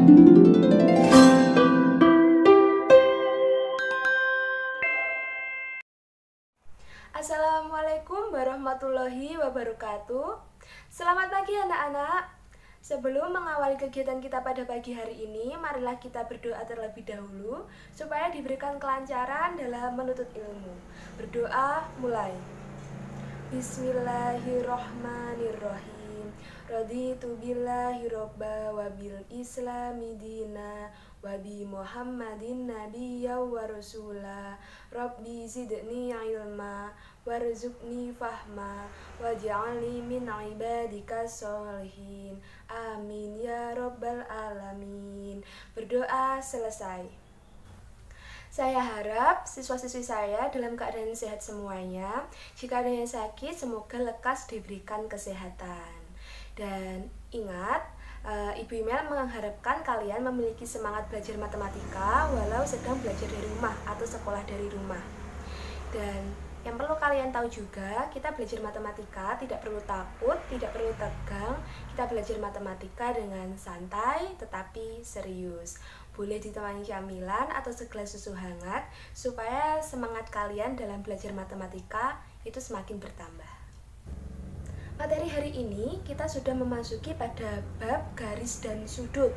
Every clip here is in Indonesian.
Assalamualaikum warahmatullahi wabarakatuh. Selamat pagi anak-anak. Sebelum mengawali kegiatan kita pada pagi hari ini, marilah kita berdoa terlebih dahulu supaya diberikan kelancaran dalam menuntut ilmu. Berdoa mulai. Bismillahirrohmanirrohim. Raditu billahi robba wa bil islami dina wa bi muhammadin nabiyya wa rasula. Rabbi zidni ilma warzuqni fahma waj'alni min ibadika sholihin. Amin ya rabbal alamin. Berdoa selesai. Saya harap siswa-siswi saya dalam keadaan sehat semuanya. Jika ada yang sakit, semoga lekas diberikan kesehatan. Dan ingat, Ibu Imel mengharapkan kalian memiliki semangat belajar matematika walau sedang belajar dari rumah atau sekolah dari rumah. Dan yang perlu kalian tahu juga, kita belajar matematika tidak perlu takut, tidak perlu tegang. Kita belajar matematika dengan santai tetapi serius. Boleh ditemani camilan atau segelas susu hangat supaya semangat kalian dalam belajar matematika itu semakin bertambah. Materi hari ini kita sudah memasuki pada bab garis dan sudut.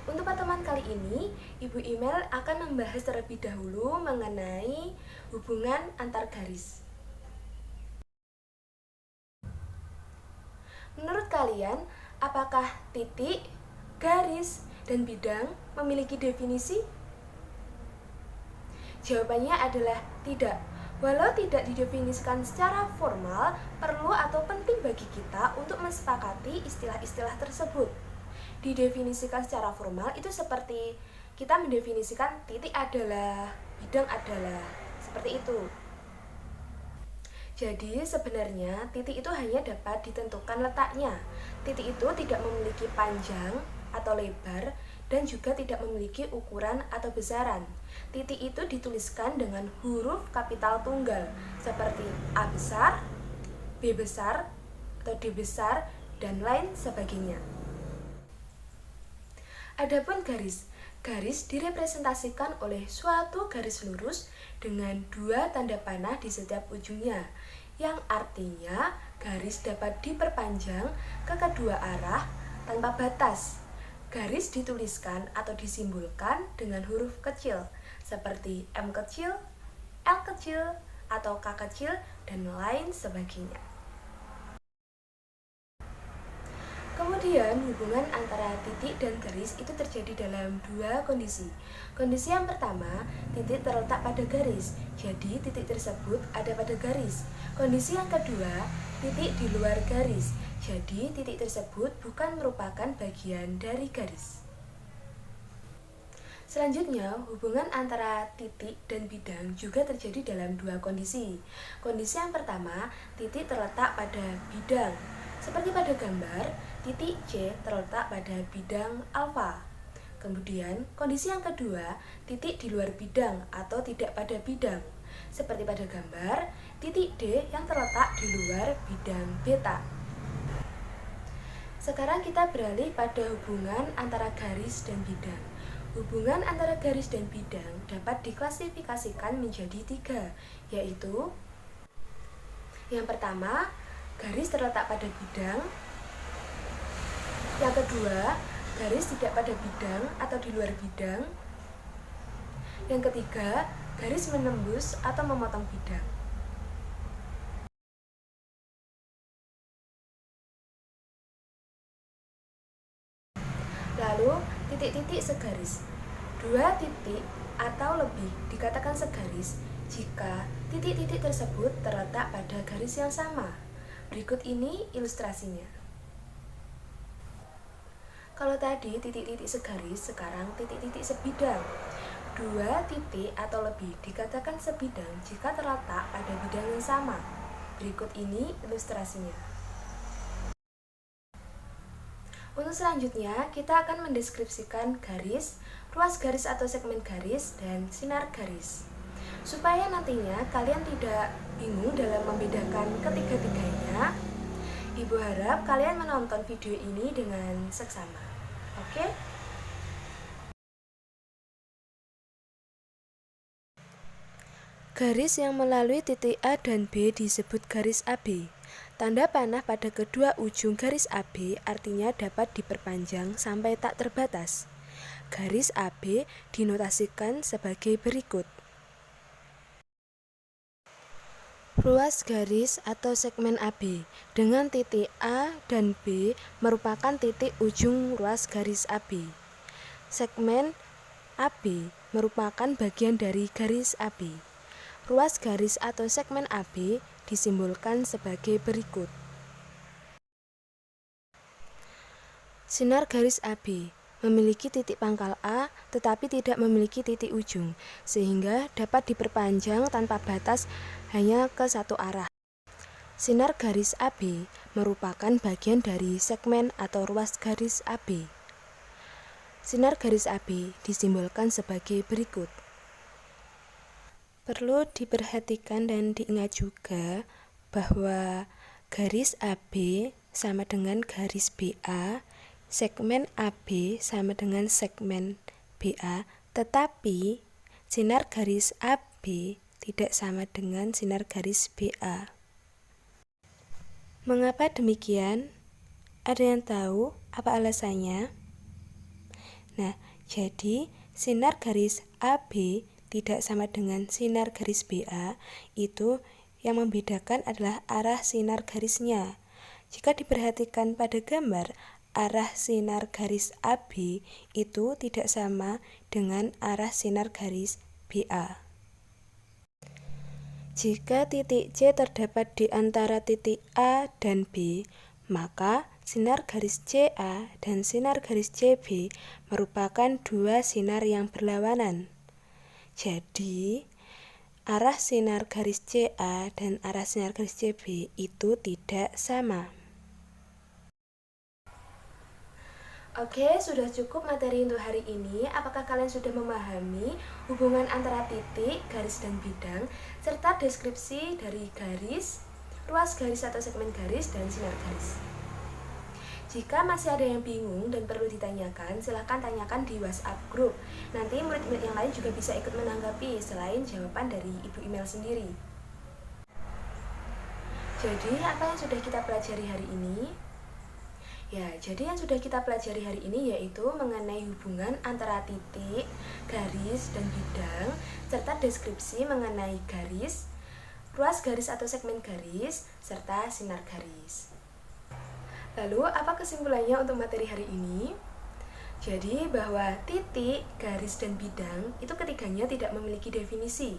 Untuk pertemuan kali ini, Ibu Imel akan membahas terlebih dahulu mengenai hubungan antar garis. Menurut kalian, apakah titik, garis, dan bidang memiliki definisi? Jawabannya adalah tidak. Walau tidak didefinisikan secara formal, perlu atau penting bagi kita untuk mensepakati istilah-istilah tersebut. Didefinisikan secara formal itu seperti kita mendefinisikan titik adalah, bidang adalah, seperti itu. Jadi sebenarnya titik itu hanya dapat ditentukan letaknya. Titik itu tidak memiliki panjang atau lebar dan juga tidak memiliki ukuran atau besaran. Titik itu dituliskan dengan huruf kapital tunggal seperti A besar, B besar, atau D besar, dan lain sebagainya. Adapun garis, garis direpresentasikan oleh suatu garis lurus dengan dua tanda panah di setiap ujungnya, yang artinya garis dapat diperpanjang ke kedua arah tanpa batas. Garis dituliskan atau disimbolkan dengan huruf kecil seperti M kecil, L kecil, atau K kecil, dan lain sebagainya. Kemudian hubungan antara titik dan garis itu terjadi dalam dua kondisi. Kondisi yang pertama, titik terletak pada garis, jadi titik tersebut ada pada garis. Kondisi yang kedua, titik di luar garis, jadi titik tersebut bukan merupakan bagian dari garis. Selanjutnya, hubungan antara titik dan bidang juga terjadi dalam dua kondisi. Kondisi yang pertama, titik terletak pada bidang. Seperti pada gambar, titik C terletak pada bidang alfa. Kemudian, kondisi yang kedua, titik di luar bidang atau tidak pada bidang. Seperti pada gambar, titik D yang terletak di luar bidang beta. Sekarang kita beralih pada hubungan antara garis dan bidang. Hubungan antara garis dan bidang dapat diklasifikasikan menjadi tiga, yaitu yang pertama, garis terletak pada bidang. Yang kedua, garis tidak pada bidang atau di luar bidang. Yang ketiga, garis menembus atau memotong bidang. Lalu, titik-titik segaris. Dua titik atau lebih dikatakan segaris jika titik-titik tersebut terletak pada garis yang sama. Berikut ini ilustrasinya. Kalau tadi titik-titik segaris, sekarang titik-titik sebidang. Dua titik atau lebih dikatakan sebidang jika terletak pada bidang yang sama. Berikut ini ilustrasinya. Untuk selanjutnya, kita akan mendeskripsikan garis, ruas garis atau segmen garis, dan sinar garis. Supaya nantinya kalian tidak bingung dalam membedakan ketiga-tiganya, Ibu harap kalian menonton video ini dengan seksama. Oke? Garis yang melalui titik A dan B disebut garis AB. Tanda panah pada kedua ujung garis AB artinya dapat diperpanjang sampai tak terbatas. Garis AB dinotasikan sebagai berikut. Ruas garis atau segmen AB dengan titik A dan B merupakan titik ujung ruas garis AB. Segmen AB merupakan bagian dari garis AB. Ruas garis atau segmen AB disimbolkan sebagai berikut. Sinar garis AB memiliki titik pangkal A tetapi tidak memiliki titik ujung, sehingga dapat diperpanjang tanpa batas hanya ke satu arah. Sinar garis AB merupakan bagian dari segmen atau ruas garis AB. Sinar garis AB disimbolkan sebagai berikut. Perlu diperhatikan dan diingat juga bahwa garis AB sama dengan garis BA, segmen AB sama dengan segmen BA, tetapi sinar garis AB tidak sama dengan sinar garis BA. Mengapa demikian? Ada yang tahu apa alasannya? Nah, jadi sinar garis AB tidak sama dengan sinar garis BA, itu yang membedakan adalah arah sinar garisnya. Jika diperhatikan pada gambar, arah sinar garis AB itu tidak sama dengan arah sinar garis BA. Jika titik C terdapat di antara titik A dan B, maka sinar garis CA dan sinar garis CB merupakan dua sinar yang berlawanan. Jadi, arah sinar garis CA dan arah sinar garis CB itu tidak sama. Oke, sudah cukup materi untuk hari ini. Apakah kalian sudah memahami hubungan antara titik, garis, dan bidang, serta deskripsi dari garis, ruas garis atau segmen garis, dan sinar garis? Jika masih ada yang bingung dan perlu ditanyakan, silahkan tanyakan di WhatsApp group. Nanti murid-murid yang lain juga bisa ikut menanggapi selain jawaban dari ibu email sendiri. Jadi, apa yang sudah kita pelajari hari ini? Ya, jadi yang sudah kita pelajari hari ini yaitu mengenai hubungan antara titik, garis, dan bidang, serta deskripsi mengenai garis, ruas garis atau segmen garis, serta sinar garis. Lalu, apa kesimpulannya untuk materi hari ini? Jadi, bahwa titik, garis, dan bidang itu ketiganya tidak memiliki definisi.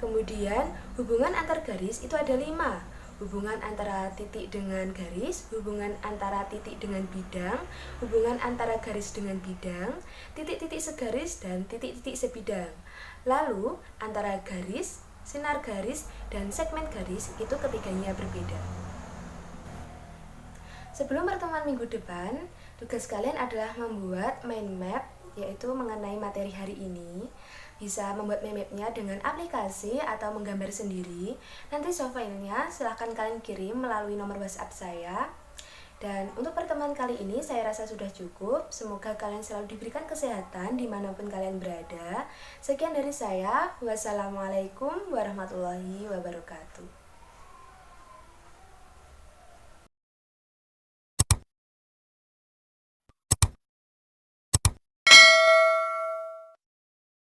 Kemudian, hubungan antar garis itu ada 5. Hubungan antara titik dengan garis, hubungan antara titik dengan bidang, hubungan antara garis dengan bidang, titik-titik segaris, dan titik-titik sebidang. Lalu, antara garis, sinar garis, dan segmen garis itu ketiganya berbeda. Sebelum pertemuan minggu depan, tugas kalian adalah membuat mind map, yaitu mengenai materi hari ini. Bisa membuat mind map-nya dengan aplikasi atau menggambar sendiri. Nanti softfile-nya silahkan kalian kirim melalui nomor WhatsApp saya. Dan untuk pertemuan kali ini saya rasa sudah cukup. Semoga kalian selalu diberikan kesehatan dimanapun kalian berada. Sekian dari saya. Wassalamualaikum warahmatullahi wabarakatuh.